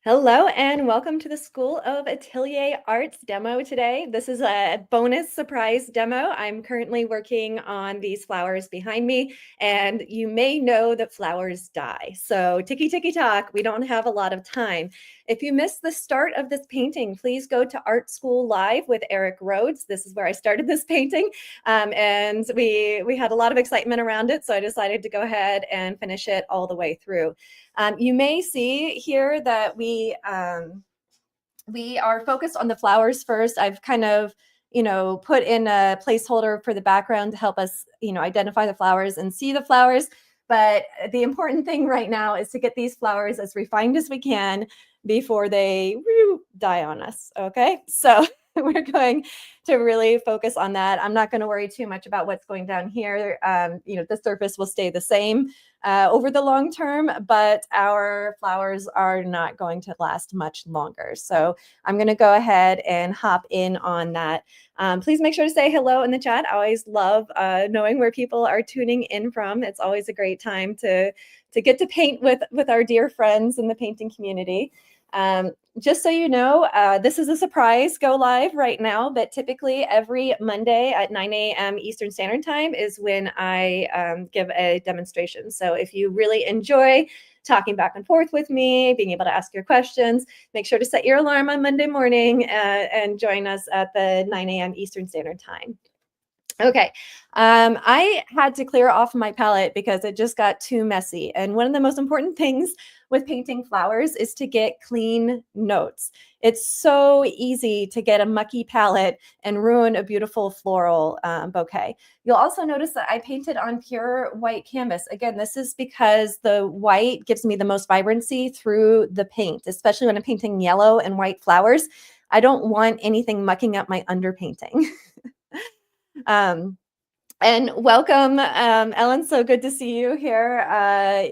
Hello and welcome to the School of Atelier Arts demo today. This is a bonus surprise demo. I'm currently working on these flowers behind me, and you may know that flowers die. So ticky ticky tock, we don't have a lot of time. If you missed the start of this painting, please go to Art School Live with Eric Rhodes. This is where I started this painting, and we had a lot of excitement around it, so I decided to go ahead and finish it all the way through. You may see here that we are focused on the flowers first. I've kind of, put in a placeholder for the background to help us, identify the flowers and see the flowers. But the important thing right now is to get these flowers as refined as we can before they die on us. Okay, so we're going to really focus on that. I'm not going to worry too much about what's going down here. The surface will stay the same over the long term, but our flowers are not going to last much longer. So I'm going to go ahead and hop in on that. Please make sure to say hello in the chat. I always love knowing where people are tuning in from. It's always a great time to get to paint with our dear friends in the painting community. Just so you know, this is a surprise go live right now, but typically every Monday at 9 a.m. Eastern Standard Time is when I give a demonstration. So if you really enjoy talking back and forth with me, being able to ask your questions, make sure to set your alarm on Monday morning and join us at the 9 a.m. Eastern Standard Time. Okay, I had to clear off my palette because it just got too messy. And one of the most important things with painting flowers is to get clean notes. It's so easy to get a mucky palette and ruin a beautiful floral bouquet. You'll also notice that I painted on pure white canvas. Again, this is because the white gives me the most vibrancy through the paint, especially when I'm painting yellow and white flowers. I don't want anything mucking up my underpainting. And welcome, Ellen. So good to see you here.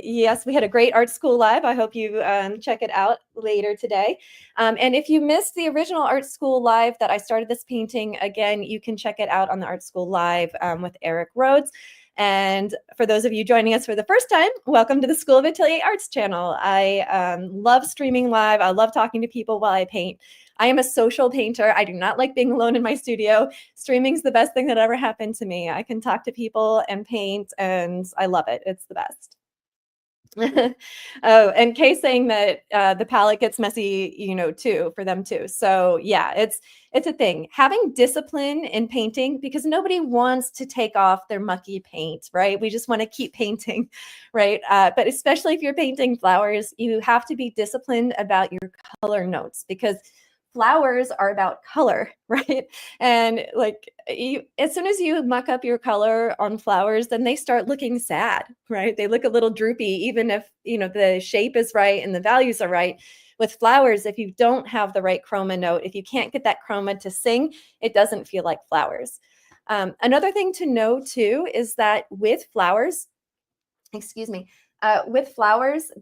Yes, we had a great Art School Live. I hope you check it out later today. And if you missed the original Art School Live that I started this painting, again, you can check it out on the Art School Live with Eric Rhodes. And for those of you joining us for the first time, welcome to the School of Atelier Arts channel. I love streaming live. I love talking to people while I paint. I am a social painter. I do not like being alone in my studio. Streaming's the best thing that ever happened to me. I can talk to people and paint, and I love it. It's the best. Oh, and Kay saying that the palette gets messy, too, for them too. So yeah, it's a thing. Having discipline in painting, because nobody wants to take off their mucky paint, right? We just want to keep painting, right? But especially if you're painting flowers, you have to be disciplined about your color notes, because flowers are about color, right? And as soon as you muck up your color on flowers, then they start looking sad, right? They look a little droopy, even if, the shape is right and the values are right. With flowers, if you don't have the right chroma note, if you can't get that chroma to sing, it doesn't feel like flowers. Another thing to know too is that with flowers,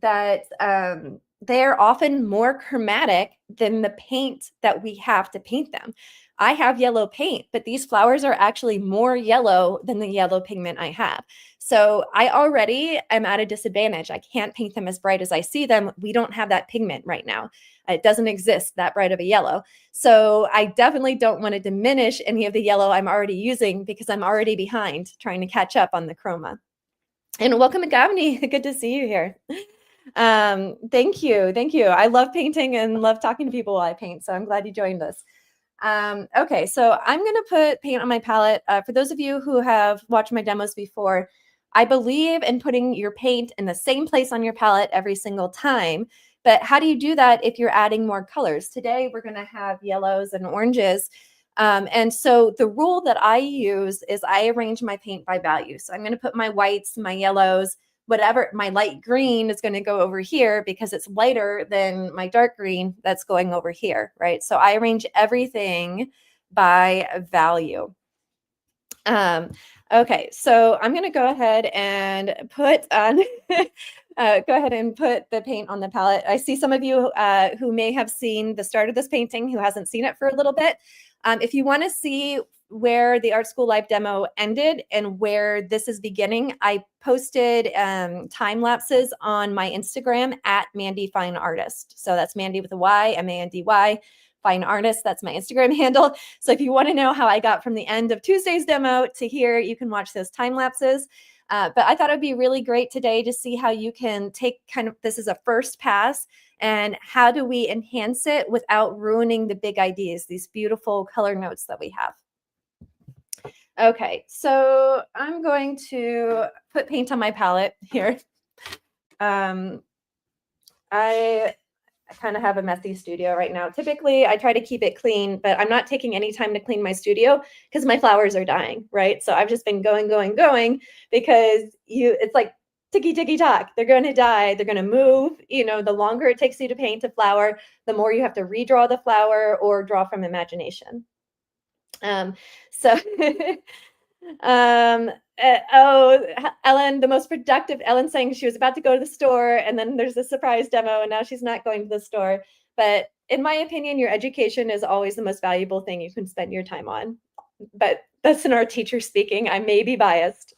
that they're often more chromatic than the paint that we have to paint them. I have yellow paint, but these flowers are actually more yellow than the yellow pigment I have. So I already am at a disadvantage. I can't paint them as bright as I see them. We don't have that pigment right now. It doesn't exist that bright of a yellow. So I definitely don't want to diminish any of the yellow I'm already using, because I'm already behind trying to catch up on the chroma. And welcome, Agavni. Good to see you here. Thank you. Thank you. I love painting and love talking to people while I paint, so I'm glad you joined us. Okay, so I'm going to put paint on my palette. For those of you who have watched my demos before, I believe in putting your paint in the same place on your palette every single time. But how do you do that if you're adding more colors? Today, we're going to have yellows and oranges. And so the rule that I use is I arrange my paint by value. So I'm going to put my whites, my yellows, whatever, my light green is going to go over here because it's lighter than my dark green that's going over here, right? So I arrange everything by value. Okay, so I'm going to go ahead and put on the paint on the palette. I see some of you who may have seen the start of this painting who hasn't seen it for a little bit. If you want to see where the Art School Live demo ended and where this is beginning. I posted time lapses on my Instagram at Mandy Fine Artist. So that's Mandy with a Y, M-A-N-D-Y, Fine Artist. That's my Instagram handle. So if you want to know how I got from the end of Tuesday's demo to here, you can watch those time lapses. But I thought it'd be really great today to see how you can take kind of this as a first pass and how do we enhance it without ruining the big ideas, these beautiful color notes that we have. Okay, so I'm going to put paint on my palette here. I kind of have a messy studio right now. Typically, I try to keep it clean, but I'm not taking any time to clean my studio because my flowers are dying, right? So I've just been going because it's like ticky ticky tock. They're going to die. They're going to move. You know, the longer it takes you to paint a flower, the more you have to redraw the flower or draw from imagination. So Ellen, the most productive, Ellen saying she was about to go to the store and then there's a surprise demo and now she's not going to the store. But in my opinion, your education is always the most valuable thing you can spend your time on. But that's an art teacher speaking. I may be biased.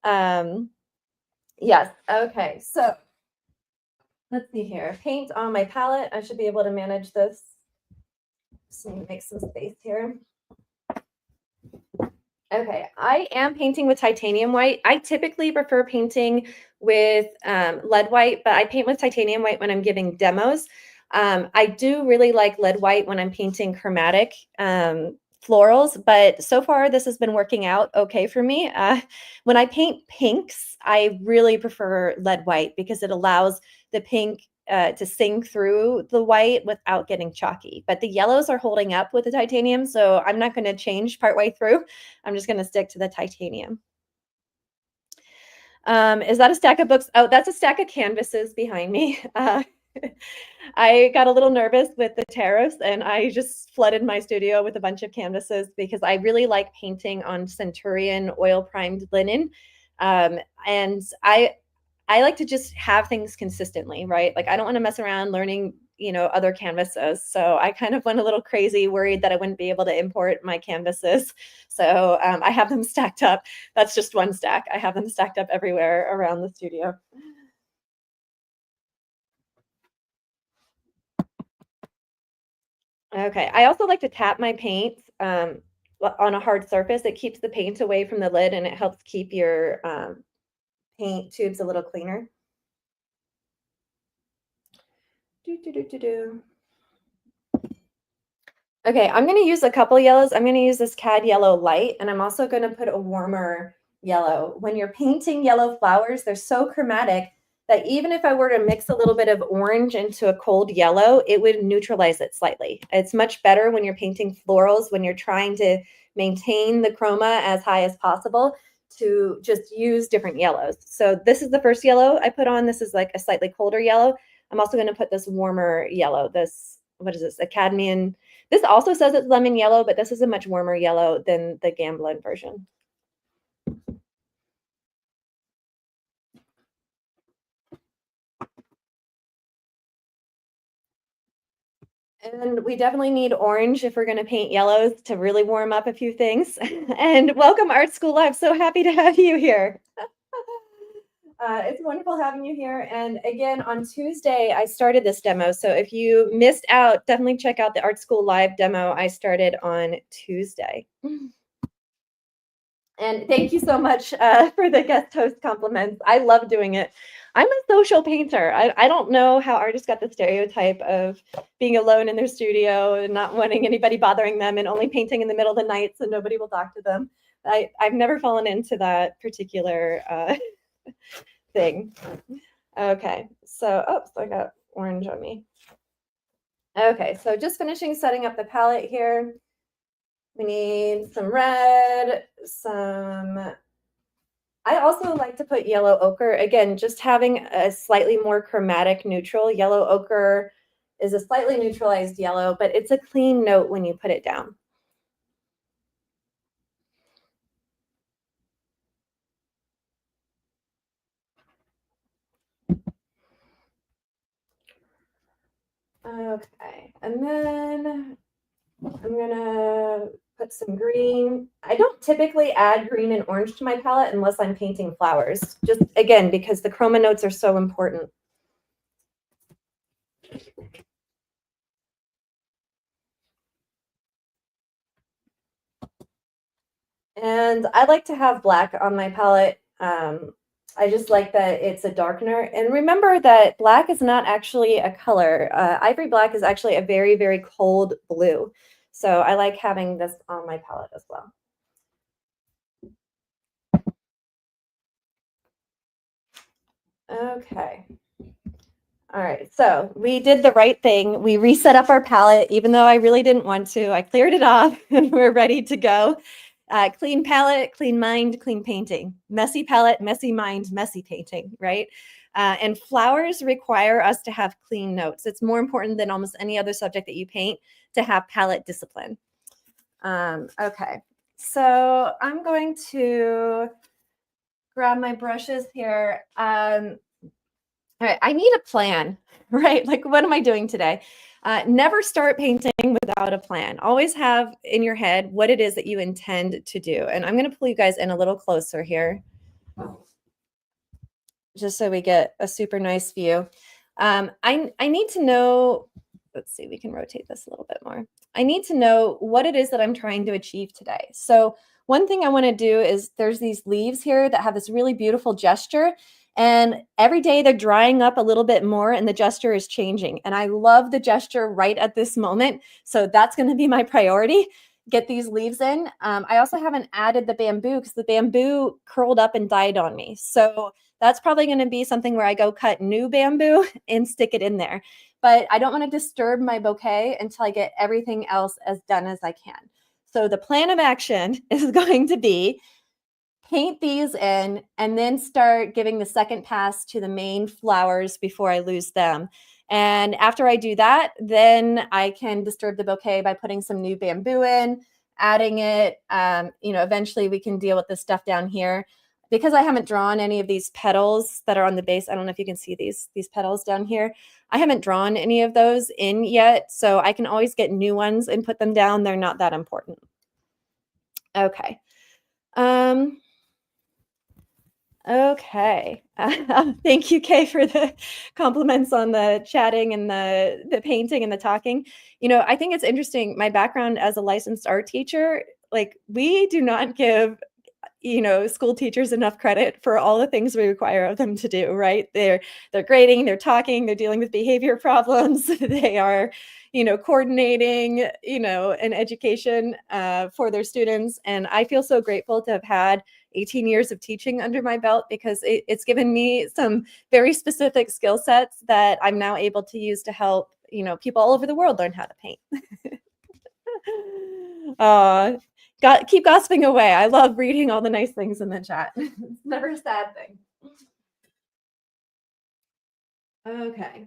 Yes. Okay. So let's see here. Paint on my palette. I should be able to manage this. Just need to make some space here. Okay, I am painting with titanium white. I typically prefer painting with lead white, but I paint with titanium white when I'm giving demos. I do really like lead white when I'm painting chromatic florals, but so far this has been working out okay for me. When I paint pinks, I really prefer lead white because it allows the pink to sing through the white without getting chalky. But the yellows are holding up with the titanium, so I'm not going to change partway through. I'm just going to stick to the titanium. Is that a stack of books? Oh, that's a stack of canvases behind me. I got a little nervous with the tariffs and I just flooded my studio with a bunch of canvases because I really like painting on Centurion oil primed linen. And I like to just have things consistently, right? Like I don't want to mess around learning, other canvases. So I kind of went a little crazy, worried that I wouldn't be able to import my canvases. So I have them stacked up. That's just one stack. I have them stacked up everywhere around the studio. Okay, I also like to tap my paint on a hard surface. It keeps the paint away from the lid and it helps keep your paint tubes a little cleaner. Okay, I'm going to use a couple yellows. I'm going to use this Cad Yellow Light, and I'm also going to put a warmer yellow. When you're painting yellow flowers, they're so chromatic that even if I were to mix a little bit of orange into a cold yellow, it would neutralize it slightly. It's much better when you're painting florals, when you're trying to maintain the chroma as high as possible, to just use different yellows. So this is the first yellow I put on. This is like a slightly colder yellow. I'm also going to put this warmer yellow. What is this? A cadmium. This also says it's lemon yellow, but this is a much warmer yellow than the Gamblin version. And we definitely need orange if we're going to paint yellows to really warm up a few things. And welcome Art School Live. So happy to have you here. It's wonderful having you here. And again, on Tuesday, I started this demo. So if you missed out, definitely check out the Art School Live demo I started on Tuesday. And thank you so much for the guest host compliments. I love doing it. I'm a social painter. I don't know how artists got the stereotype of being alone in their studio and not wanting anybody bothering them and only painting in the middle of the night so nobody will talk to them. I've never fallen into that particular thing. Okay, so I got orange on me. Okay, so just finishing setting up the palette here. We need some red, I also like to put yellow ochre. Again, just having a slightly more chromatic neutral. Yellow ochre is a slightly neutralized yellow, but it's a clean note when you put it down. Okay, and then I'm gonna put some green. I don't typically add green and orange to my palette unless I'm painting flowers, just again, because the chroma notes are so important. And I like to have black on my palette. I just like that it's a darkener. And remember that black is not actually a color. Ivory black is actually a very, very cold blue. So I like having this on my palette as well. Okay. All right, so we did the right thing. We reset up our palette, even though I really didn't want to. I cleared it off and we're ready to go. Clean palette, clean mind, clean painting. Messy palette, messy mind, messy painting, right? And flowers require us to have clean notes. It's more important than almost any other subject that you paint to have palette discipline. Okay, so I'm going to grab my brushes here. All right, I need a plan, right? Like, what am I doing today? Never start painting without a plan. Always have in your head what it is that you intend to do. And I'm going to pull you guys in a little closer here, just so we get a super nice view. I need to know, let's see, we can rotate this a little bit more. I need to know what it is that I'm trying to achieve today. So one thing I want to do is there's these leaves here that have this really beautiful gesture. And every day they're drying up a little bit more and the gesture is changing. And I love the gesture right at this moment. So that's going to be my priority. Get these leaves in. I also haven't added the bamboo because the bamboo curled up and died on me. So that's probably going to be something where I go cut new bamboo and stick it in there. But I don't want to disturb my bouquet until I get everything else as done as I can. So the plan of action is going to be paint these in and then start giving the second pass to the main flowers before I lose them. And after I do that, then I can disturb the bouquet by putting some new bamboo in, adding it. Eventually we can deal with this stuff down here. Because I haven't drawn any of these petals that are on the base, I don't know if you can see these petals down here. I haven't drawn any of those in yet, so I can always get new ones and put them down. They're not that important. Okay. Okay. Thank you, Kay, for the compliments on the chatting and the painting and the talking. I think it's interesting. My background as a licensed art teacher, like we do not give school teachers enough credit for all the things we require of them to do, right? They're grading, they're talking, they're dealing with behavior problems, they are, coordinating, an education for their students. And I feel so grateful to have had 18 years of teaching under my belt because it's given me some very specific skill sets that I'm now able to use to help, people all over the world learn how to paint. Keep gossiping away. I love reading all the nice things in the chat. It's never a sad thing. Okay.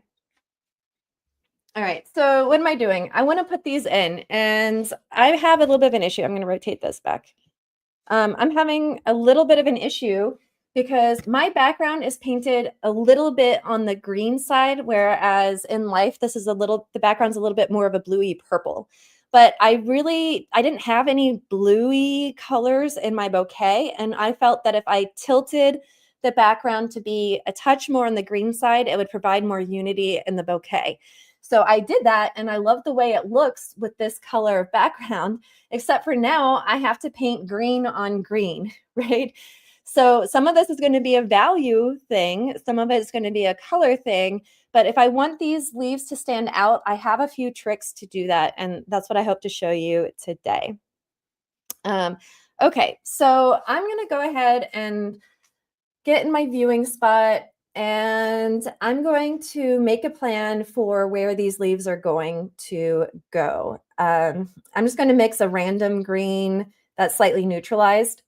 All right. So what am I doing? I want to put these in, and I have a little bit of an issue. I'm going to rotate this back. I'm having a little bit of an issue because my background is painted a little bit on the green side, whereas in life, the background's a little bit more of a bluey purple. But I didn't have any bluey colors in my bouquet. And I felt that if I tilted the background to be a touch more on the green side, it would provide more unity in the bouquet. So I did that, and I love the way it looks with this color of background, except for now I have to paint green on green, right? So some of this is going to be a value thing. Some of it is going to be a color thing. But if I want these leaves to stand out, I have a few tricks to do that. And that's what I hope to show you today. Okay, so I'm going to go ahead and get in my viewing spot. And I'm going to make a plan for where these leaves are going to go. I'm just going to mix a random green that's slightly neutralized.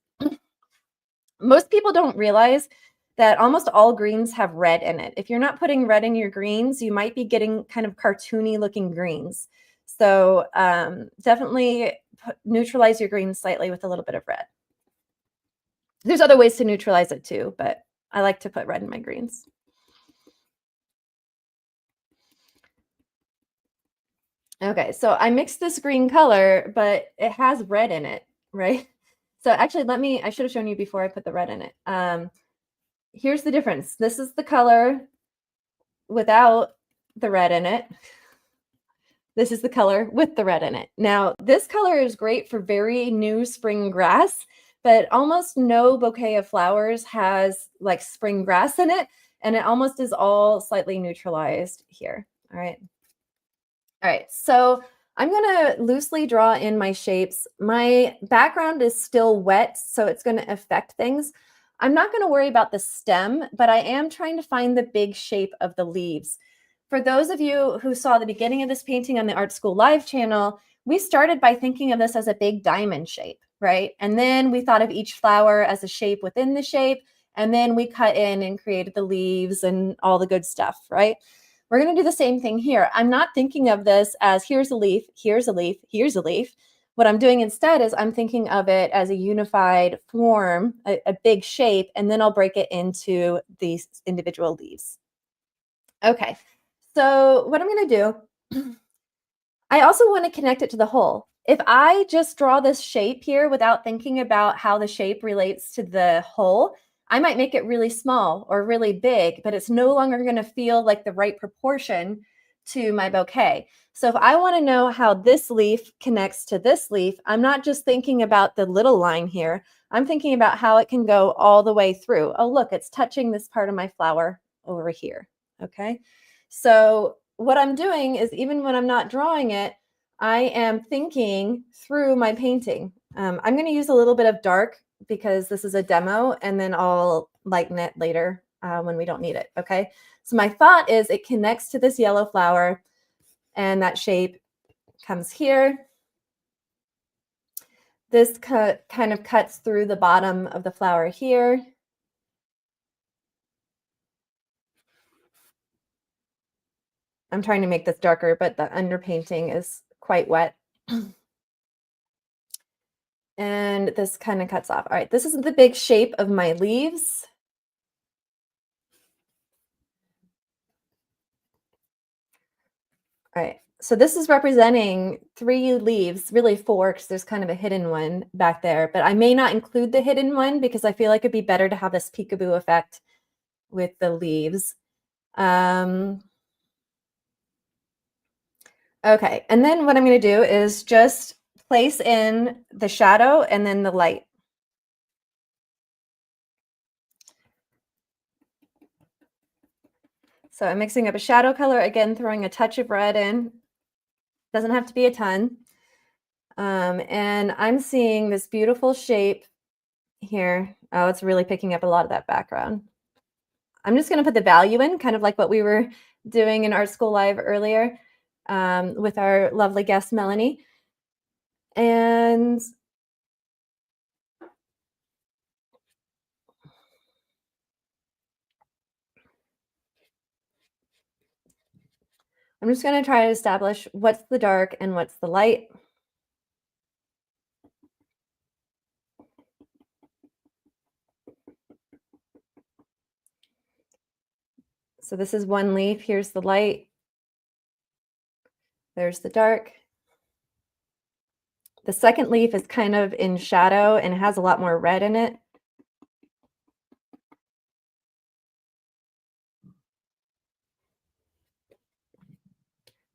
Most people don't realize that almost all greens have red in it. If you're not putting red in your greens, you might be getting kind of cartoony looking greens. So definitely neutralize your greens slightly with a little bit of red. There's other ways to neutralize it too, but I like to put red in my greens. Okay, so I mixed this green color, but it has red in it, right? So actually, I should have shown you before I put the red in it. Here's the difference. This is the color without the red in it. This is the color with the red in it. Now, this color is great for very new spring grass, but almost no bouquet of flowers has like spring grass in it, and it almost is all slightly neutralized here. All right. All right, so I'm gonna loosely draw in my shapes. My background is still wet, so it's gonna affect things. I'm not gonna worry about the stem, but I am trying to find the big shape of the leaves. For those of you who saw the beginning of this painting on the Art School Live channel, we started by thinking of this as a big diamond shape, right? And then we thought of each flower as a shape within the shape, and then we cut in and created the leaves and all the good stuff, right? We're going to do the same thing here. I'm not thinking of this as here's a leaf, here's a leaf, here's a leaf. What I'm doing instead is I'm thinking of it as a unified form, a big shape, and then I'll break it into these individual leaves. Okay, so what I'm going to do, I also want to connect it to the whole. If I just draw this shape here without thinking about how the shape relates to the whole, I might make it really small or really big, but it's no longer going to feel like the right proportion to my bouquet. So if I want to know how this leaf connects to this leaf, I'm not just thinking about the little line here. I'm thinking about how it can go all the way through. Oh, look, it's touching this part of my flower over here. Okay. So what I'm doing is even when I'm not drawing it, I am thinking through my painting. I'm going to use a little bit of dark because this is a demo, and then I'll lighten it later when we don't need it. Okay. So my thought is it connects to this yellow flower, and that shape comes here. This kind of cuts through the bottom of the flower here. I'm trying to make this darker, but the underpainting is quite wet. And this kind of cuts off. All right, this is the big shape of my leaves. All right, so this is representing 3 leaves, really 4, because there's kind of a hidden one back there, but I may not include the hidden one because I feel like it'd be better to have this peekaboo effect with the leaves. Okay, and then what I'm going to do is just place in the shadow and then the light. So I'm mixing up a shadow color, again, throwing a touch of red in. Doesn't have to be a ton. And I'm seeing this beautiful shape here. Oh, it's really picking up a lot of that background. I'm just going to put the value in, kind of like what we were doing in Art School Live earlier with our lovely guest, Melanie. And I'm just going to try to establish what's the dark and what's the light. So this is one leaf. Here's the light. There's the dark. The second leaf is kind of in shadow and it has a lot more red in it.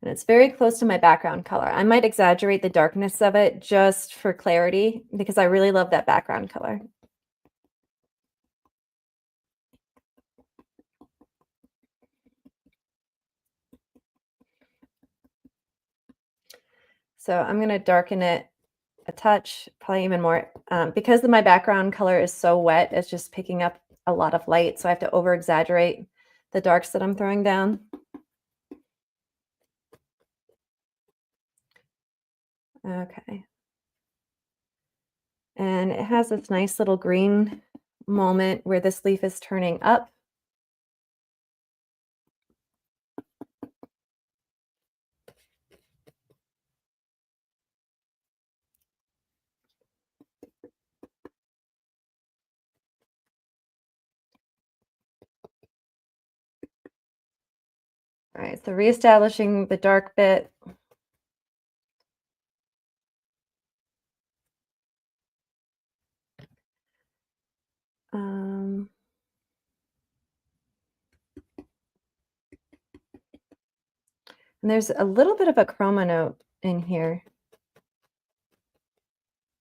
And it's very close to my background color. I might exaggerate the darkness of it just for clarity because I really love that background color. So I'm going to darken it a touch, probably even more. Because my background color is so wet, it's just picking up a lot of light. So I have to over exaggerate the darks that I'm throwing down. Okay. And it has this nice little green moment where this leaf is turning up. All right, so reestablishing the dark bit. And there's a little bit of a chroma note in here.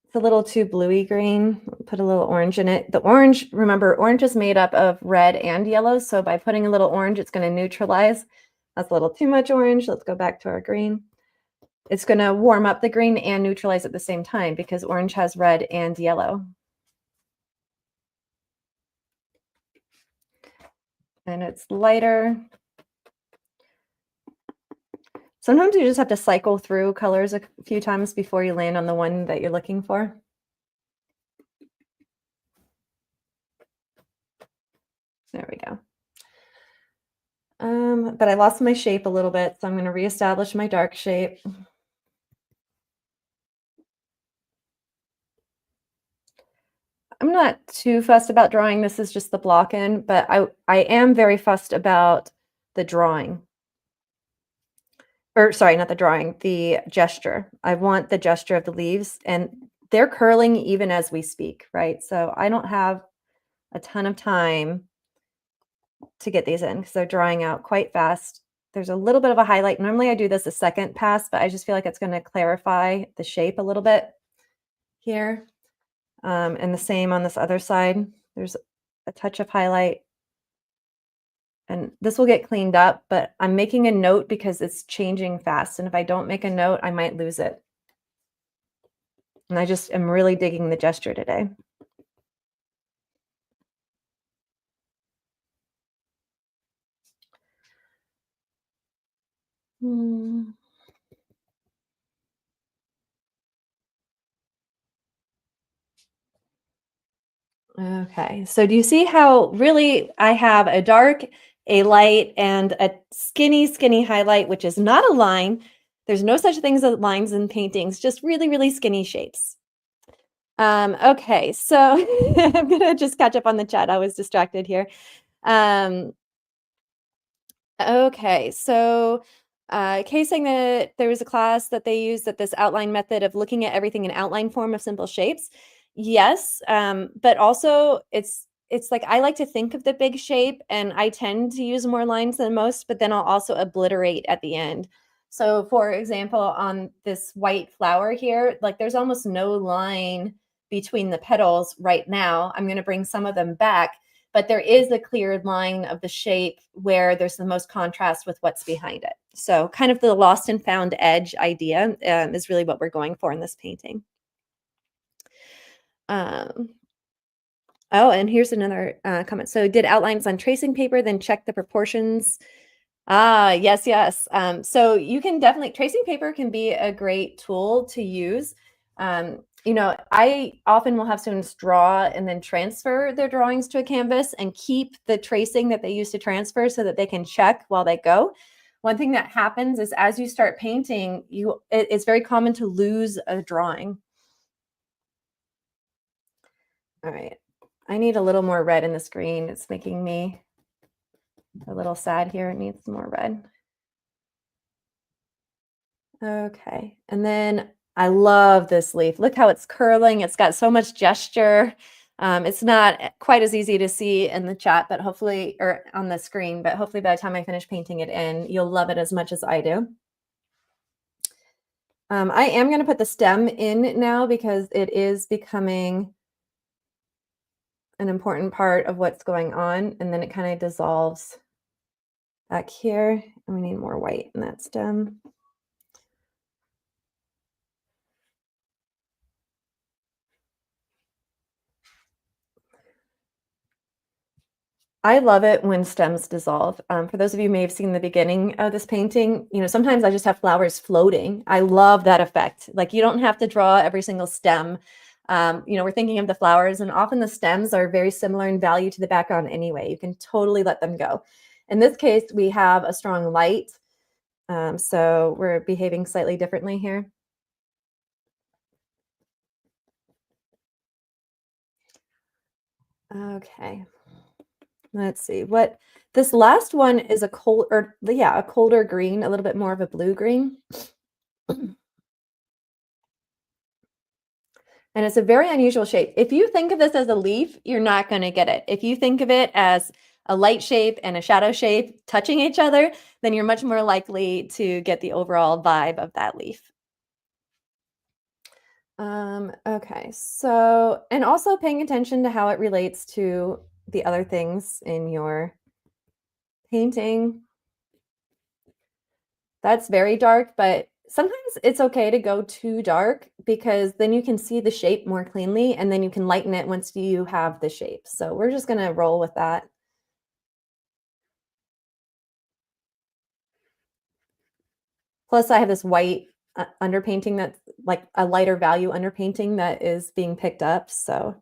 It's a little too bluey green. Put a little orange in it. The orange, remember, orange is made up of red and yellow. So by putting a little orange, it's going to neutralize. That's a little too much orange. Let's go back to our green. It's going to warm up the green and neutralize at the same time because orange has red and yellow. And it's lighter. Sometimes you just have to cycle through colors a few times before you land on the one that you're looking for. There we go. But I lost my shape a little bit, so I'm going to reestablish my dark shape. I'm not too fussed about drawing. This is just the block in, but I am very fussed about the drawing. Or sorry, not the drawing, the gesture. I want the gesture of the leaves, and they're curling even as we speak, right? So I don't have a ton of time to get these in because they're drying out quite fast. There's a little bit of a highlight. Normally I do this a second pass, but I just feel like it's going to clarify the shape a little bit here. And the same on this other side. There's a touch of highlight. And this will get cleaned up, but I'm making a note because it's changing fast. And if I don't make a note, I might lose it. And I just am really digging the gesture today. Okay, so do you see how really I have a dark, a light, and a skinny, skinny highlight, which is not a line. There's no such things as lines in paintings, just really, really skinny shapes. Okay, so I'm gonna just catch up on the chat. I was distracted here. Okay, so Kay saying that there was a class that they used that this outline method of looking at everything in outline form of simple shapes. Yes, but also it's like I like to think of the big shape and I tend to use more lines than most, but then I'll also obliterate at the end. So for example, on this white flower here, like there's almost no line between the petals right now. I'm going to bring some of them back, but there is a clear line of the shape where there's the most contrast with what's behind it. So kind of the lost and found edge idea is really what we're going for in this painting. Oh, and here's another comment. So did outlines on tracing paper, then check the proportions. Ah, yes, yes. So you can definitely, tracing paper can be a great tool to use. You know, I often will have students draw and then transfer their drawings to a canvas and keep the tracing that they use to transfer so that they can check while they go. One thing that happens is as you start painting, it's very common to lose a drawing. All right. I need a little more red in the screen. It's making me a little sad here. It needs more red. Okay. And then I love this leaf. Look how it's curling. It's got so much gesture. It's not quite as easy to see in the chat, but hopefully, or on the screen, but hopefully by the time I finish painting it in, you'll love it as much as I do. I am going to put the stem in now because it is becoming an important part of what's going on. And then it kind of dissolves back here. And we need more white in that stem. I love it when stems dissolve. For those of you who may have seen the beginning of this painting, you know, sometimes I just have flowers floating. I love that effect. Like you don't have to draw every single stem. You know, we're thinking of the flowers and often the stems are very similar in value to the background anyway. You can totally let them go. In this case, we have a strong light. So we're behaving slightly differently here. Okay. Let's see what this last one is a colder green, a little bit more of a blue green. And it's a very unusual shape. If you think of this as a leaf, you're not going to get it. If you think of it as a light shape and a shadow shape touching each other, then you're much more likely to get the overall vibe of that leaf. Okay, so and also paying attention to how it relates to the other things in your painting. That's very dark, but sometimes it's okay to go too dark because then you can see the shape more cleanly and then you can lighten it once you have the shape. So we're just gonna roll with that. Plus, I have this white underpainting that's like a lighter value underpainting that is being picked up, so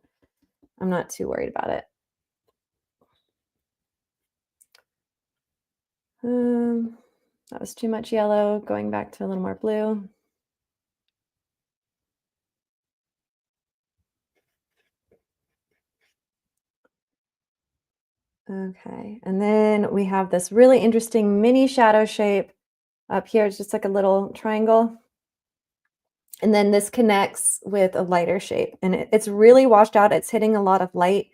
I'm not too worried about it. Um, that was too much yellow, going back to a little more blue. Okay, and then we have this really interesting mini shadow shape up here. It's just like a little triangle. And then this connects with a lighter shape, and it's really washed out. It's hitting a lot of light.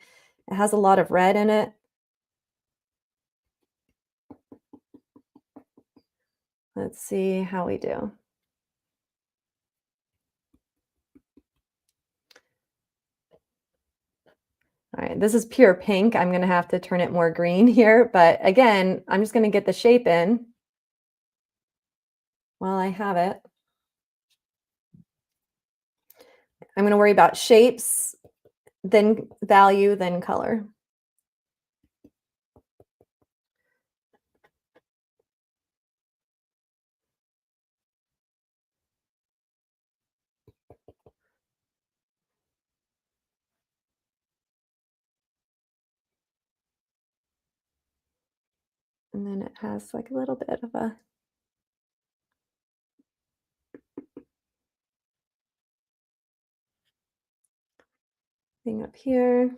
It has a lot of red in it. Let's see how we do. All right, this is pure pink. I'm gonna have to turn it more green here, but again, I'm just gonna get the shape in while I have it. I'm gonna worry about shapes, then value, then color. And then it has like a little bit of a thing up here.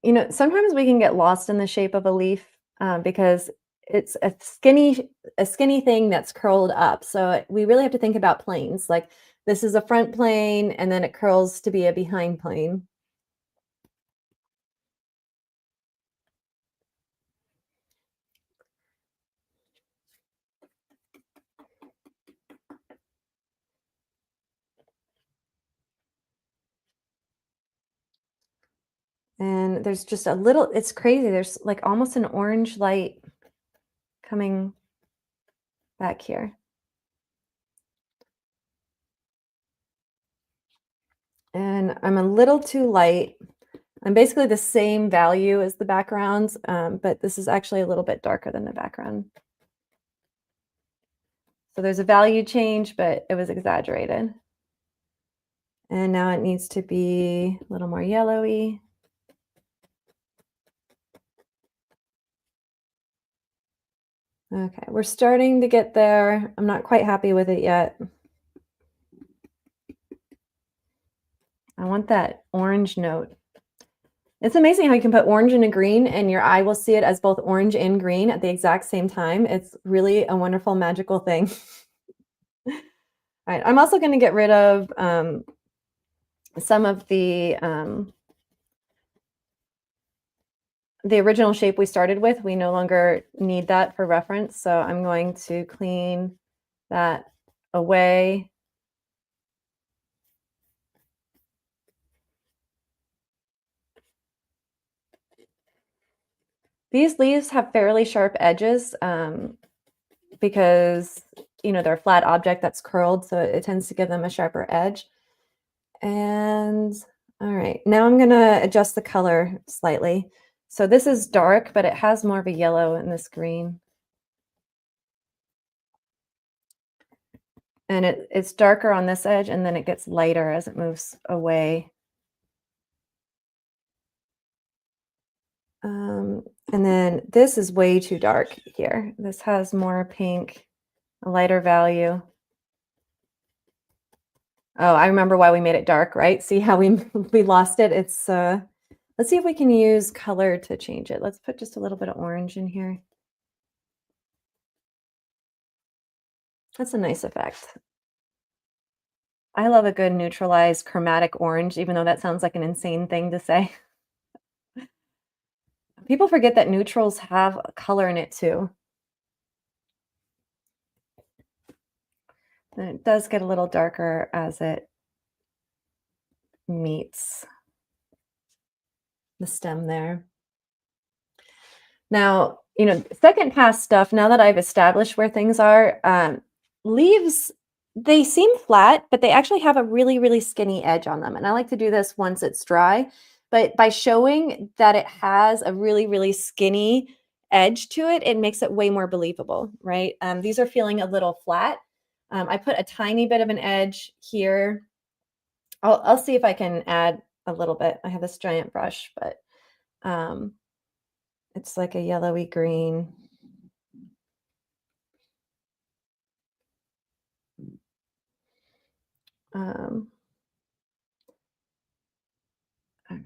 You know, sometimes we can get lost in the shape of a leaf because it's a skinny thing that's curled up. So we really have to think about planes. Like this is a front plane, and then it curls to be a behind plane. And there's just a little. It's crazy. There's like almost an orange light coming back here. And I'm a little too light. I'm basically the same value as the backgrounds, but this is actually a little bit darker than the background. So there's a value change, but it was exaggerated. And now it needs to be a little more yellowy. Okay, we're starting to get there. I'm not quite happy with it yet. I want that orange note. It's amazing how you can put orange and a green and your eye will see it as both orange and green at the exact same time. It's really a wonderful, magical thing. All right, I'm also going to get rid of some of the original shape we started with. We no longer need that for reference, so I'm going to clean that away. These leaves have fairly sharp edges because they're a flat object that's curled, so it tends to give them a sharper edge. And all right, now I'm going to adjust the color slightly. So this is dark, but it has more of a yellow in this green. And it's darker on this edge, and then it gets lighter as it moves away. And then this is way too dark here. This has more pink, a lighter value. Oh, I remember why we made it dark, right? See how we we lost it? It's let's see if we can use color to change it. Let's put just a little bit of orange in here. That's a nice effect. I love a good neutralized chromatic orange, even though that sounds like an insane thing to say. People forget that neutrals have a color in it too. And it does get a little darker as it meets the stem there. Now, second pass stuff, now that I've established where things are, leaves, they seem flat, but they actually have a really, really skinny edge on them. And I like to do this once it's dry. But by showing that it has a really, really skinny edge to it, it makes it way more believable, right? These are feeling a little flat. I put a tiny bit of an edge here. I'll see if I can add a little bit. I have this giant brush, but it's like a yellowy green. All right.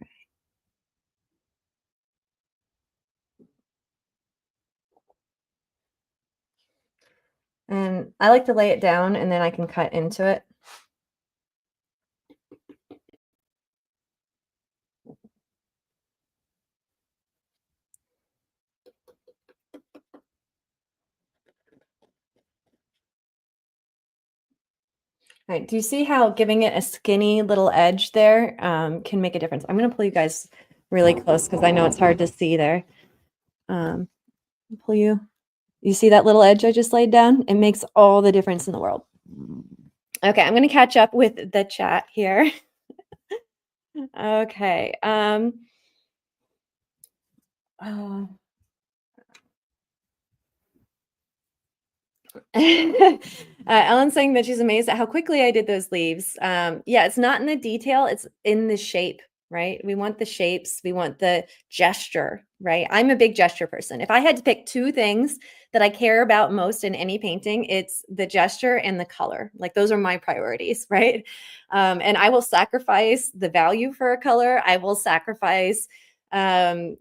And I like to lay it down and then I can cut into it. All right, do you see how giving it a skinny little edge there can make a difference? I'm going to pull you guys really close because I know it's hard to see there. Pull you. You see that little edge I just laid down? It makes all the difference in the world. Okay, I'm going to catch up with the chat here. Okay. Ellen's saying that she's amazed at how quickly I did those leaves. Yeah, it's not in the detail, it's in the shape, right? We want the shapes, we want the gesture, right? I'm a big gesture person. If I had to pick two things that I care about most in any painting, it's the gesture and the color. Like those are my priorities, right? And I will sacrifice the value for a color. I will sacrifice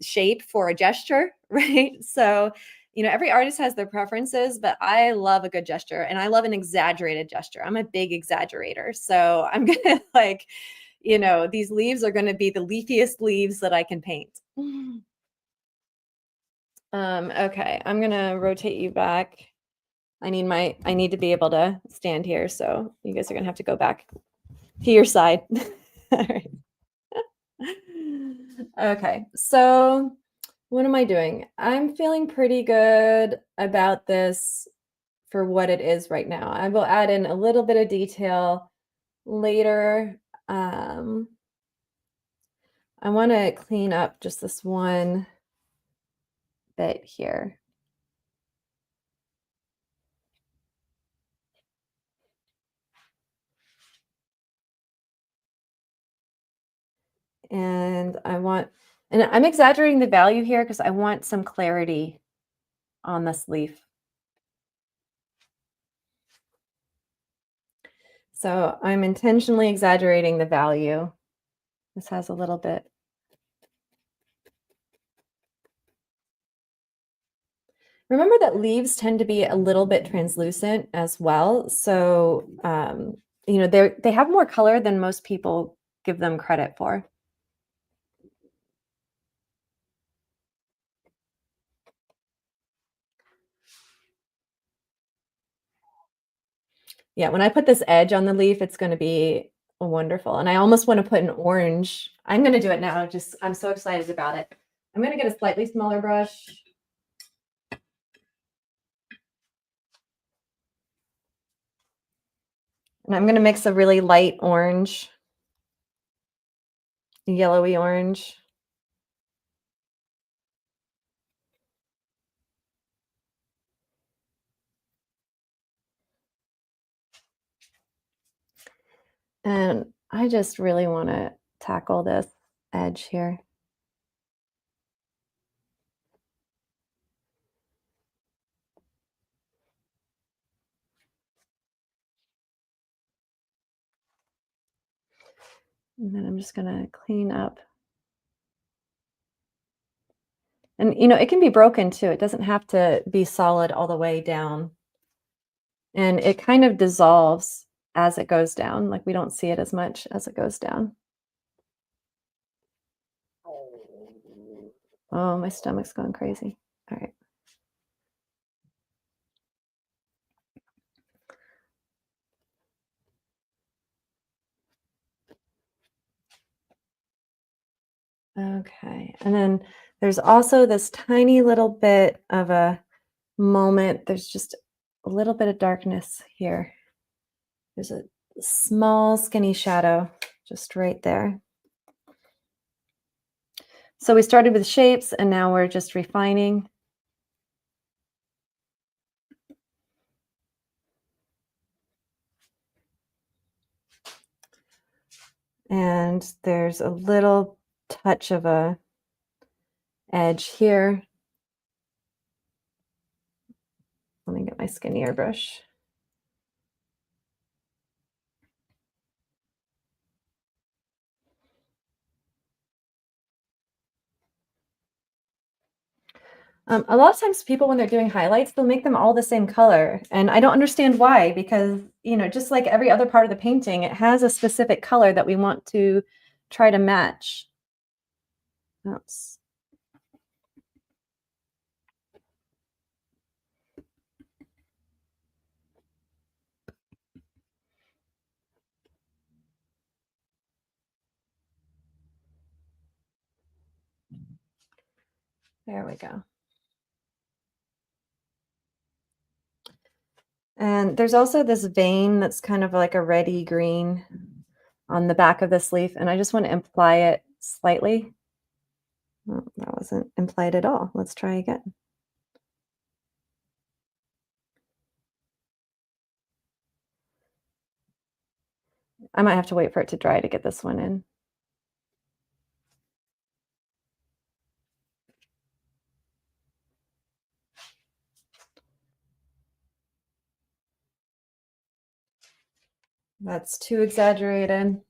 shape for a gesture, right? So every artist has their preferences, but I love a good gesture and I love an exaggerated gesture. I'm a big exaggerator. So I'm going to these leaves are going to be the leafiest leaves that I can paint. Okay, I'm going to rotate you back. I need to be able to stand here. So you guys are going to have to go back to your side. All right. Okay, so what am I doing? I'm feeling pretty good about this for what it is right now. I will add in a little bit of detail later. I want to clean up just this one bit here. And I'm exaggerating the value here because I want some clarity on this leaf. So I'm intentionally exaggerating the value. This has a little bit. Remember that leaves tend to be a little bit translucent as well. So, they have more color than most people give them credit for. Yeah, when I put this edge on the leaf, it's going to be wonderful. And I almost want to put an orange. I'm going to do it now. I'm so excited about it. I'm going to get a slightly smaller brush. And I'm going to mix a really light orange, yellowy orange. And I just really want to tackle this edge here. And then I'm just going to clean up. And, it can be broken too. It doesn't have to be solid all the way down. And it kind of dissolves as it goes down. Like we don't see it as much as it goes down. Oh, my stomach's going crazy. All right. Okay. And then there's also this tiny little bit of a moment. There's just a little bit of darkness here. There's a small, skinny shadow just right there. So we started with shapes and now we're just refining. And there's a little touch of a edge here. Let me get my skinnier brush. A lot of times people, when they're doing highlights, they'll make them all the same color. And I don't understand why, because, just like every other part of the painting, it has a specific color that we want to try to match. Oops. There we go. And there's also this vein that's kind of like a reddy green on the back of this leaf, and I just want to imply it slightly. Oh, that wasn't implied at all. Let's try again. I might have to wait for it to dry to get this one in. That's too exaggerated.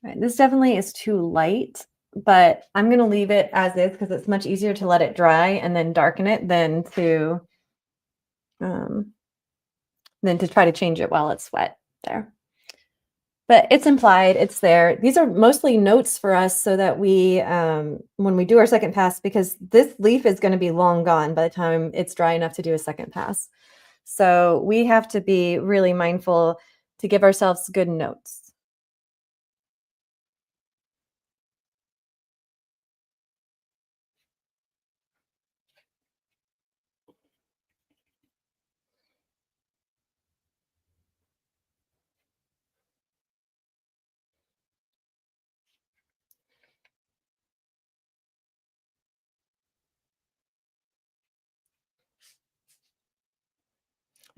Right, this definitely is too light, but I'm gonna leave it as is because it's much easier to let it dry and then darken it um, than to try to change it while it's wet there. But it's implied, it's there. These are mostly notes for us so that when we do our second pass, because this leaf is going to be long gone by the time it's dry enough to do a second pass. So we have to be really mindful to give ourselves good notes.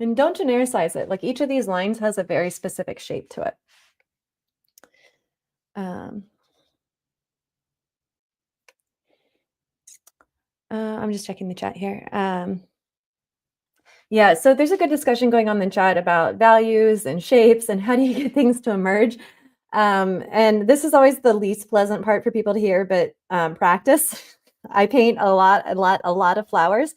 And don't genericize it. Like each of these lines has a very specific shape to it. Um, I'm just checking the chat here. Yeah, so there's a good discussion going on in the chat about values and shapes and how do you get things to emerge. And this is always the least pleasant part for people to hear, but practice. I paint a lot of flowers,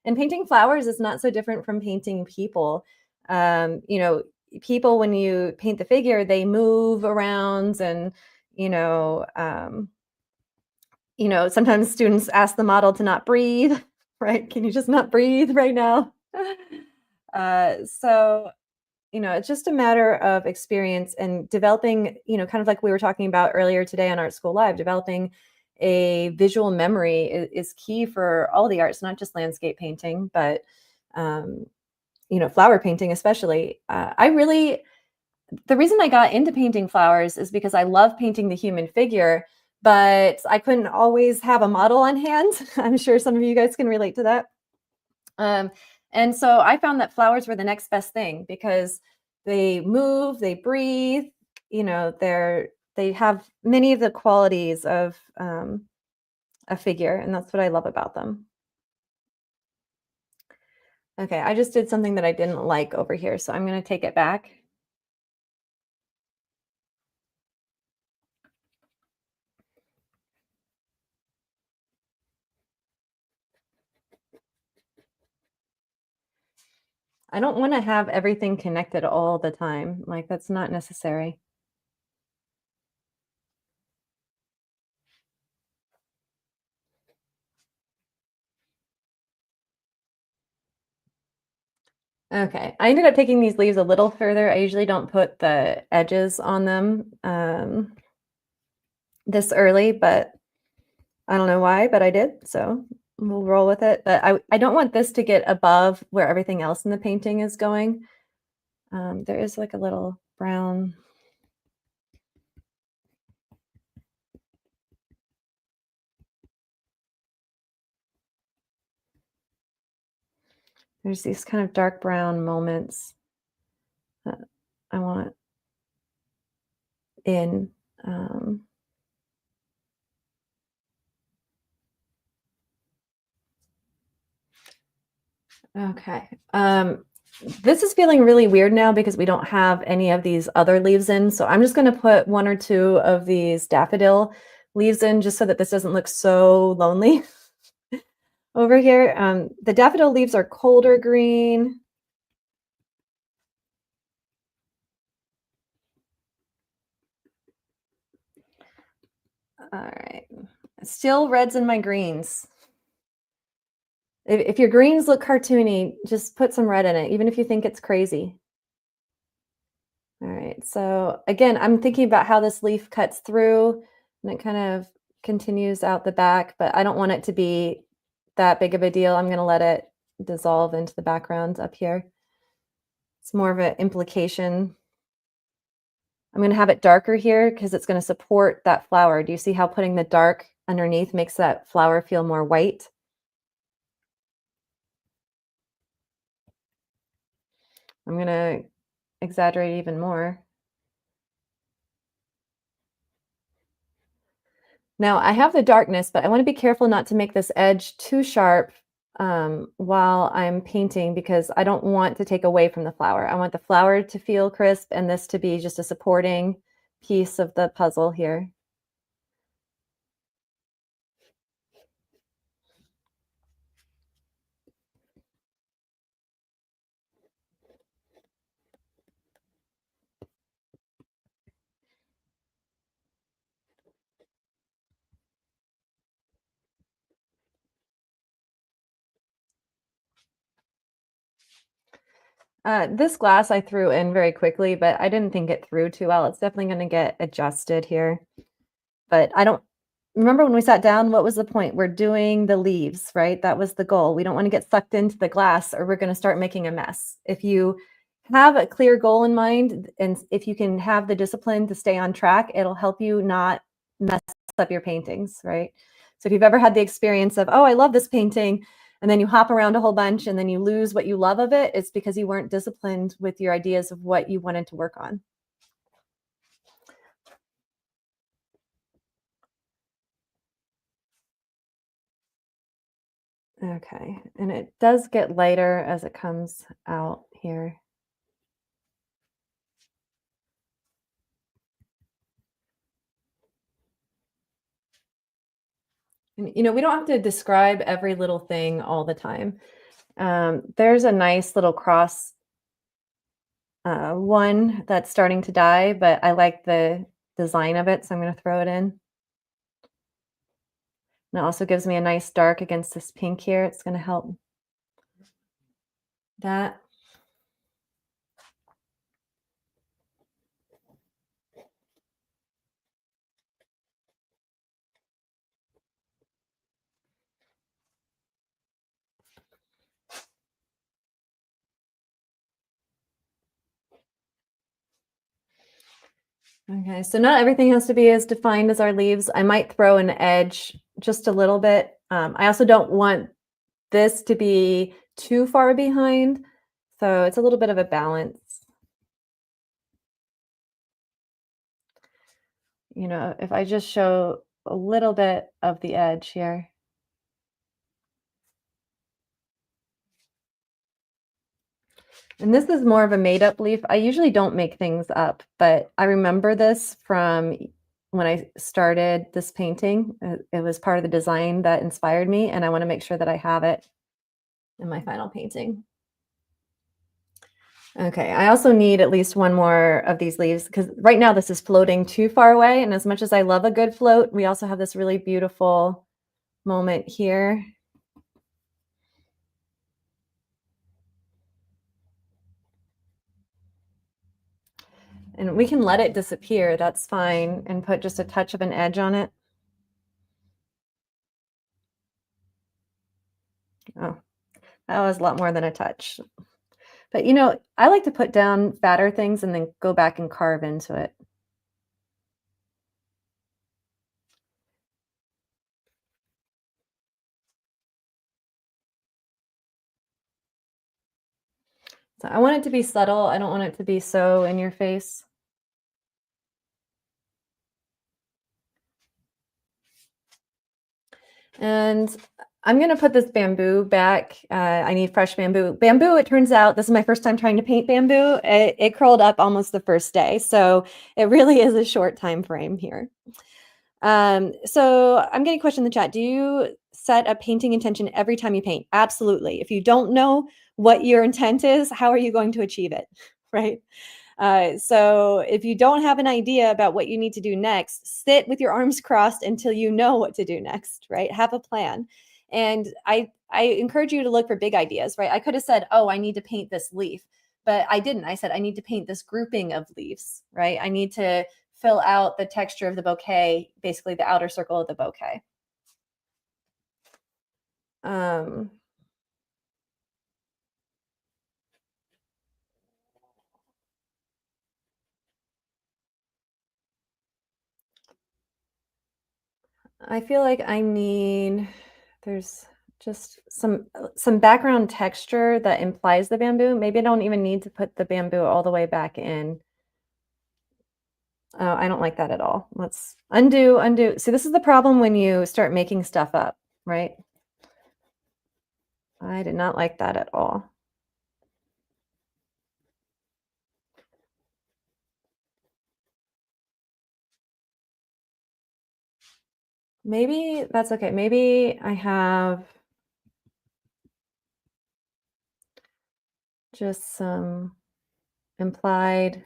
and painting flowers is not so different from painting people. People, when you paint the figure, they move around, and you know, um, sometimes students ask the model to not breathe, right? Can you just not breathe right now? So it's just a matter of experience and developing, kind of like we were talking about earlier today on Art School Live, developing a visual memory is key for all the arts, not just landscape painting, but um, flower painting especially. The reason I got into painting flowers is because I love painting the human figure, but I couldn't always have a model on hand. I'm sure some of you guys can relate to that. Um, and so I found that flowers were the next best thing because they move, they breathe, they have many of the qualities of a figure, and that's what I love about them. Okay, I just did something that I didn't like over here, so I'm going to take it back. I don't want to have everything connected all the time. Like that's not necessary. Okay, I ended up taking these leaves a little further. I usually don't put the edges on them this early, but I don't know why, but I did. So we'll roll with it. But I don't want this to get above where everything else in the painting is going. There is like a little brown. There's these kind of dark brown moments that I want in. Um, okay. This is feeling really weird now because we don't have any of these other leaves in. So I'm just going to put one or two of these daffodil leaves in just so that this doesn't look so lonely over here. The daffodil leaves are colder green. All right. Still reds in my greens. If your greens look cartoony, just put some red in it, even if you think it's crazy. All right, so again, I'm thinking about how this leaf cuts through and it kind of continues out the back, but I don't want it to be that big of a deal. I'm going to let it dissolve into the background up here. It's more of an implication. I'm going to have it darker here because it's going to support that flower. Do you see how putting the dark underneath makes that flower feel more white? I'm going to exaggerate even more. Now I have the darkness, but I want to be careful not to make this edge too sharp while I'm painting because I don't want to take away from the flower. I want the flower to feel crisp and this to be just a supporting piece of the puzzle here. This glass I threw in very quickly, but I didn't think it through too well. It's definitely going to get adjusted here. But I don't remember when we sat down, what was the point? We're doing the leaves, right? That was the goal. We don't want to get sucked into the glass or we're going to start making a mess. If you have a clear goal in mind and if you can have the discipline to stay on track, it'll help you not mess up your paintings, right? So if you've ever had the experience of, oh, I love this painting, and then you hop around a whole bunch and then you lose what you love of it, it's because you weren't disciplined with your ideas of what you wanted to work on. Okay, and it does get lighter as it comes out here. And, you know, we don't have to describe every little thing all the time. There's a nice little cross one that's starting to die, but I like the design of it, so I'm going to throw it in. And it also gives me a nice dark against this pink here. It's going to help that. Okay, so not everything has to be as defined as our leaves. I might throw an edge just a little bit. I also don't want this to be too far behind, so it's a little bit of a balance. You know, if I just show a little bit of the edge here. And this is more of a made up leaf. I usually don't make things up, but I remember this from when I started this painting. It was part of the design that inspired me, and I want to make sure that I have it in my final painting. Okay, I also need at least one more of these leaves because right now this is floating too far away. And as much as I love a good float, we also have this really beautiful moment here. And we can let it disappear, that's fine, and put just a touch of an edge on it. Oh, that was a lot more than a touch. But I like to put down fatter things and then go back and carve into it. So I want it to be subtle. I don't want it to be so in your face. And I'm going to put this bamboo back. I need fresh bamboo. Bamboo, it turns out, this is my first time trying to paint bamboo. It curled up almost the first day. So it really is a short time frame here. So I'm getting a question in the chat. Do you set a painting intention every time you paint? Absolutely. If you don't know what your intent is, how are you going to achieve it? Right? So if you don't have an idea about what you need to do next, sit with your arms crossed until you know what to do next, right? Have a plan. And I encourage you to look for big ideas, right? I could have said, "Oh, I need to paint this leaf." But I didn't. I said I need to paint this grouping of leaves, right? I need to fill out the texture of the bouquet, basically the outer circle of the bouquet. Um, I feel like there's just some background texture that implies the bamboo. Maybe I don't even need to put the bamboo all the way back in. Oh, I don't like that at all. Let's undo, undo. See, this is the problem when you start making stuff up, right? I did not like that at all. Maybe that's okay. Maybe I have just some implied.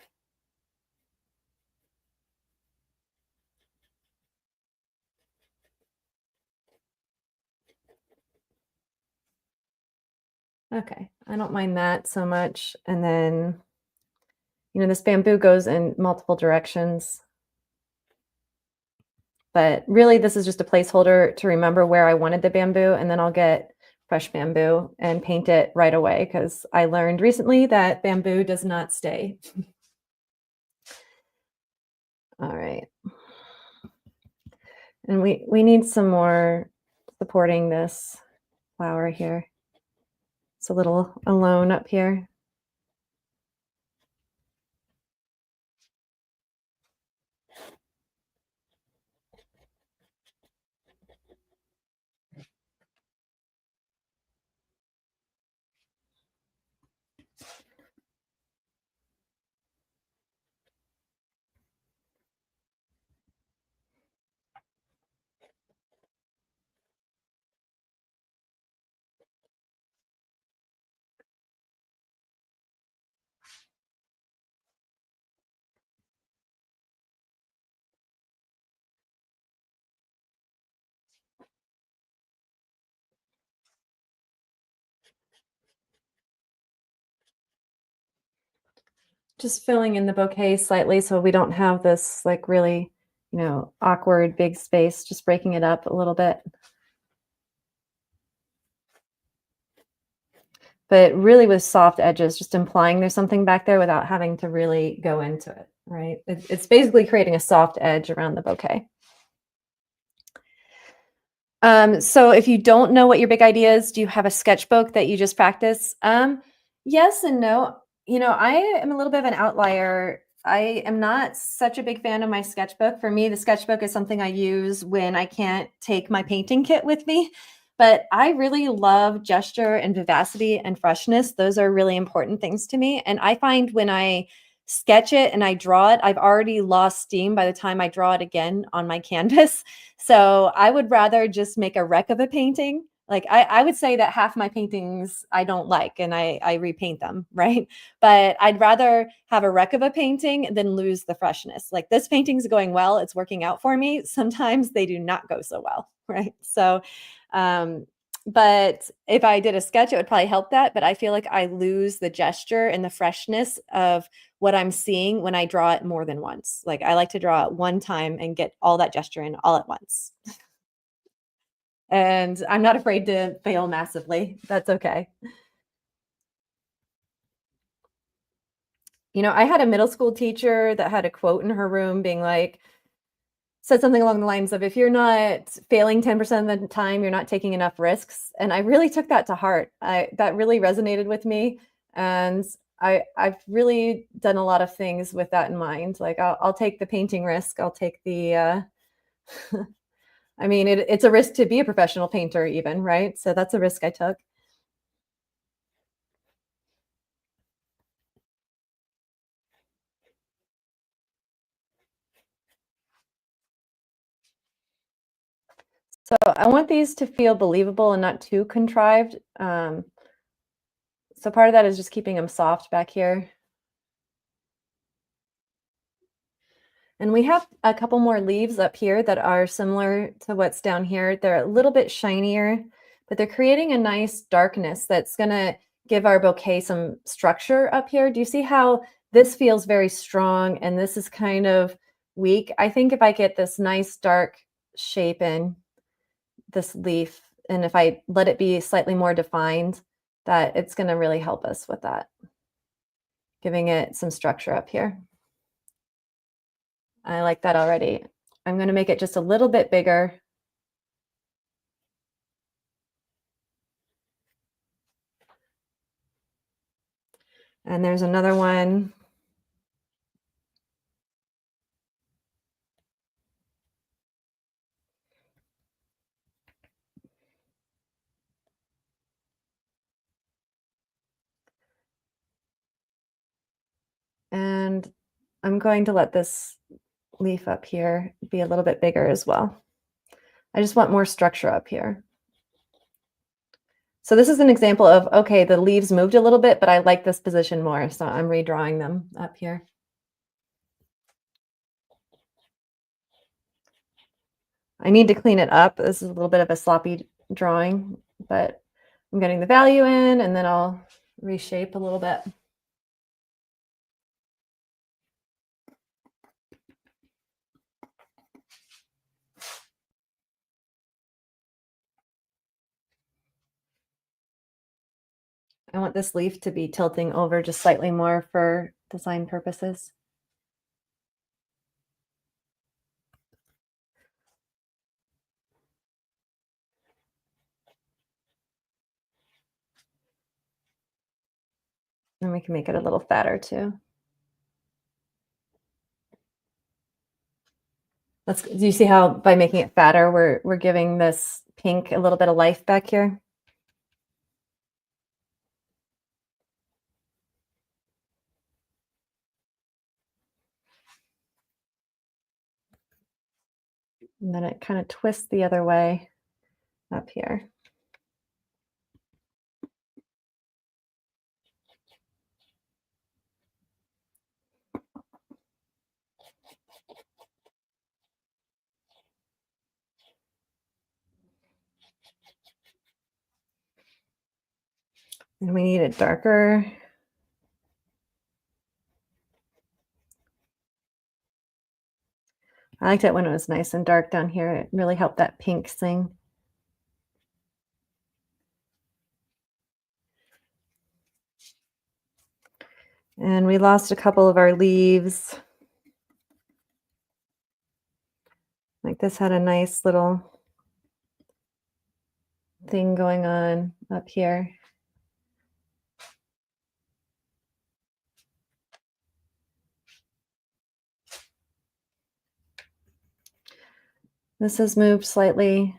Okay, I don't mind that so much. And then, this bamboo goes in multiple directions, but really this is just a placeholder to remember where I wanted the bamboo, and then I'll get fresh bamboo and paint it right away because I learned recently that bamboo does not stay. All right. And we need some more supporting this flower here. It's a little alone up here. Just filling in the bouquet slightly so we don't have this like really, awkward big space, just breaking it up a little bit. But really with soft edges, just implying there's something back there without having to really go into it, right? It's basically creating a soft edge around the bouquet. So if you don't know what your big idea is, do you have a sketchbook that you just practice? Yes and no. I am a little bit of an outlier. I am not such a big fan of my sketchbook. For me, the sketchbook is something I use when I can't take my painting kit with me. But I really love gesture and vivacity and freshness. Those are really important things to me. And I find when I sketch it and I draw it, I've already lost steam by the time I draw it again on my canvas. So I would rather just make a wreck of a painting Like I would say that half my paintings I don't like and I repaint them, right? But I'd rather have a wreck of a painting than lose the freshness. Like this painting's going well, it's working out for me. Sometimes they do not go so well, right? So um but if I did a sketch, it would probably help that. But I feel like I lose the gesture and the freshness of what I'm seeing when I draw it more than once. Like I like to draw it one time and get all that gesture in all at once. And I'm not afraid to fail massively. That's okay. I had a middle school teacher that had a quote in her room being like, said something along the lines of, if you're not failing 10% of the time, you're not taking enough risks. And I really took that to heart. That really resonated with me. And I've really done a lot of things with that in mind. Like I'll take the painting risk. I'll take I mean, it's a risk to be a professional painter even, right? So that's a risk I took. So I want these to feel believable and not too contrived. So part of that is just keeping them soft back here. And we have a couple more leaves up here that are similar to what's down here. They're a little bit shinier, but they're creating a nice darkness that's going to give our bouquet some structure up here. Do you see how this feels very strong and this is kind of weak? I think if I get this nice dark shape in this leaf, and if I let it be slightly more defined, that it's going to really help us with that, giving it some structure up here. I like that already. I'm going to make it just a little bit bigger. And there's another one. And I'm going to let this leaf up here be a little bit bigger as well. I just want more structure up here. So this is an example of, okay, the leaves moved a little bit, but I like this position more. So I'm redrawing them up here. I need to clean it up. This is a little bit of a sloppy drawing, but I'm getting the value in and then I'll reshape a little bit. I want this leaf to be tilting over just slightly more for design purposes. And we can make it a little fatter too. Do you see how by making it fatter, we're giving this pink a little bit of life back here? And then it kind of twists the other way up here. And we need it darker. I liked it when it was nice and dark down here. It really helped that pink sing. And we lost a couple of our leaves. Like this had a nice little thing going on up here. This has moved slightly.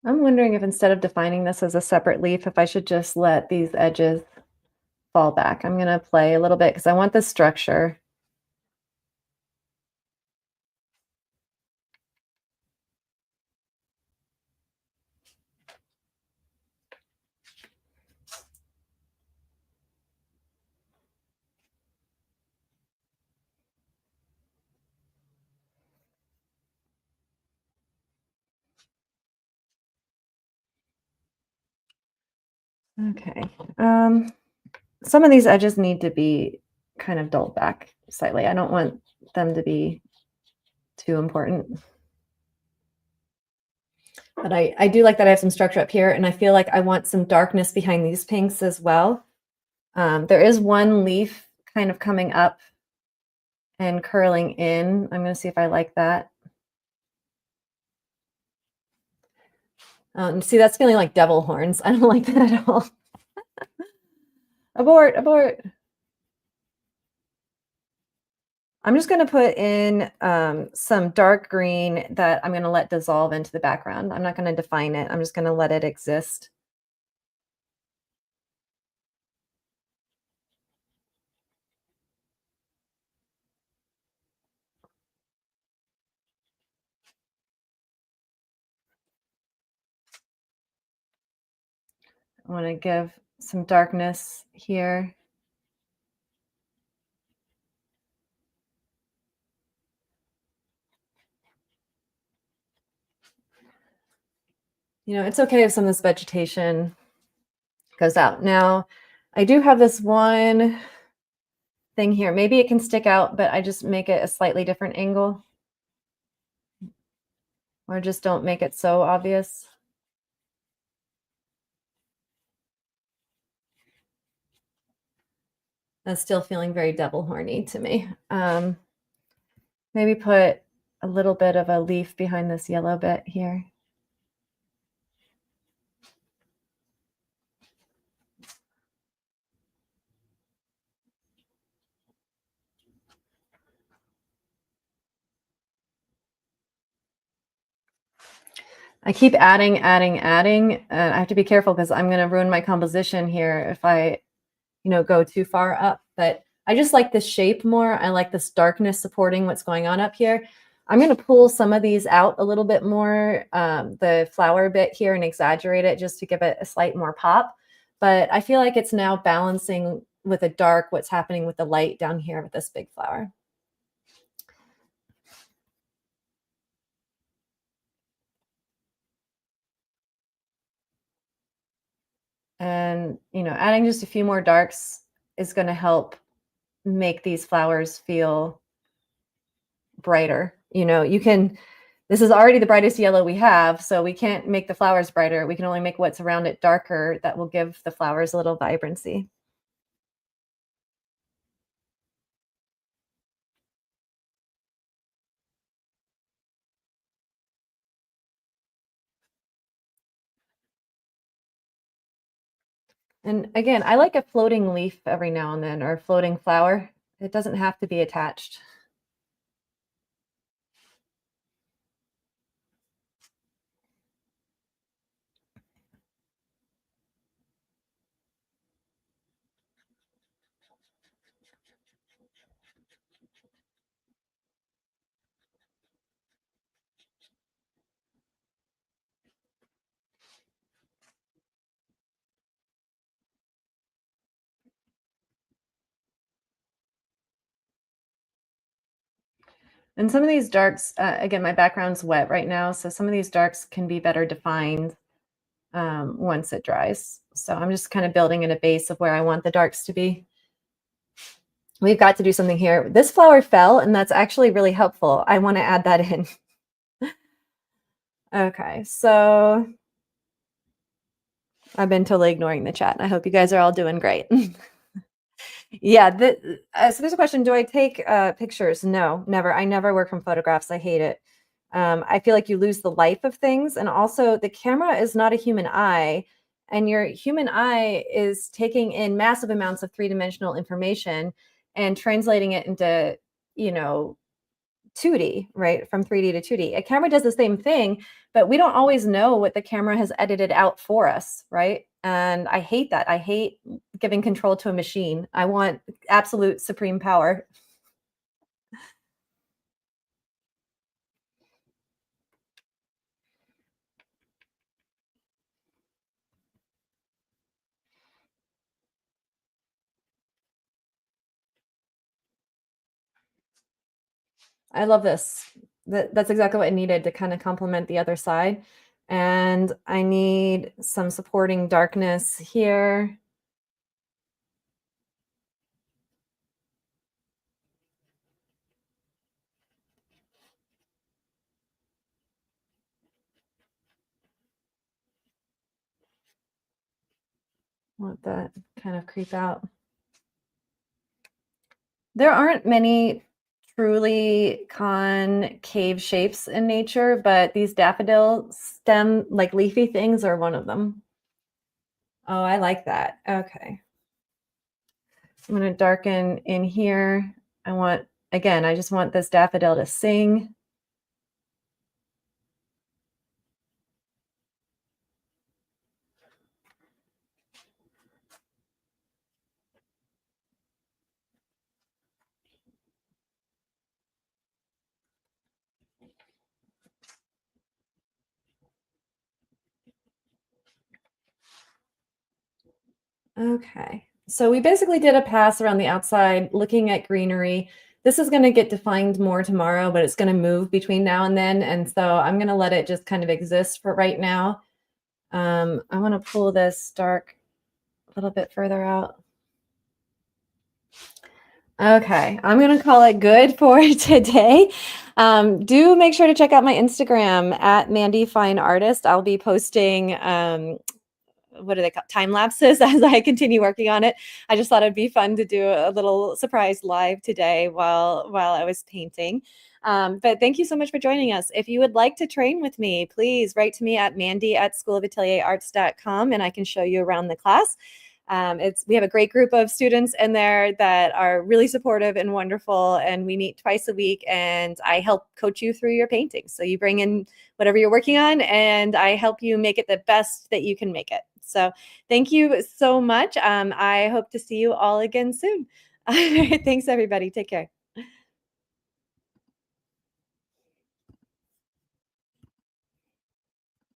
I'm wondering if instead of defining this as a separate leaf, if I should just let these edges fall back. I'm gonna play a little bit because I want this structure. Okay. Some of these edges need to be kind of dulled back slightly. I don't want them to be too important. But I do like that I have some structure up here, and I feel like I want some darkness behind these pinks as well. There is one leaf kind of coming up and curling in. I'm going to see if I like that. See, that's feeling like devil horns. I don't like that at all. Abort, abort. I'm just going to put in some dark green that I'm going to let dissolve into the background. I'm not going to define it. I'm just going to let it exist. I want to give some darkness here. You know, it's okay if some of this vegetation goes out. Now, I do have this one thing here. Maybe it can stick out, but I just make it a slightly different angle. Or just don't make it so obvious. That's still feeling very devil horny to me. Maybe put a little bit of a leaf behind this yellow bit here. I keep adding. I have to be careful because I'm going to ruin my composition here if I, go too far up. But I just like this shape more. I like this darkness supporting what's going on up here. I'm going to pull some of these out a little bit more, the flower bit here, and exaggerate it just to give it a slight more pop. But I feel like it's now balancing with a dark what's happening with the light down here with this big flower. And, adding just a few more darks is going to help make these flowers feel brighter. This is already the brightest yellow we have, so we can't make the flowers brighter. We can only make what's around it darker. That will give the flowers a little vibrancy. And again, I like a floating leaf every now and then, or a floating flower. It doesn't have to be attached. And some of these darks, again, my background's wet right now, so some of these darks can be better defined once it dries. So I'm just kind of building in a base of where I want the darks to be. We've got to do something here. This flower fell, and that's actually really helpful. I want to add that in. Okay, so I've been totally ignoring the chat. I hope you guys are all doing great. Yeah, so there's a question. Do I take pictures? No, never. I never work from photographs. I hate it. I feel like you lose the life of things. And also, the camera is not a human eye. And your human eye is taking in massive amounts of three-dimensional information and translating it into, you know, 2D, right? From 3D to 2D. A camera does the same thing, but we don't always know what the camera has edited out for us, right? And I hate that. I hate giving control to a machine. I want absolute supreme power. I love this. That's exactly what I needed to kind of complement the other side. And I need some supporting darkness here. Let that kind of creep out. There aren't many truly concave shapes in nature, but these daffodil stem, like leafy things, are one of them. Oh, I like that. Okay. I'm going to darken in here. I want, again, I just want this daffodil to sing. Okay. So we basically did a pass around the outside looking at greenery. This is going to get defined more tomorrow, but it's going to move between now and then. And so I'm going to let it just kind of exist for right now. I want to pull this dark a little bit further out. Okay, I'm going to call it good for today. Do make sure to check out my Instagram at Mandy Fine Artist. I'll be posting what are they called, time lapses as I continue working on it. I just thought it'd be fun to do a little surprise live today while I was painting. But thank you so much for joining us. If you would like to train with me, please write to me at mandy@schoolofatelierarts.com and I can show you around the class. We have a great group of students in there that are really supportive and wonderful, and we meet twice a week and I help coach you through your paintings. So you bring in whatever you're working on and I help you make it the best that you can make it. So thank you so much. I hope to see you all again soon. Thanks, everybody. Take care.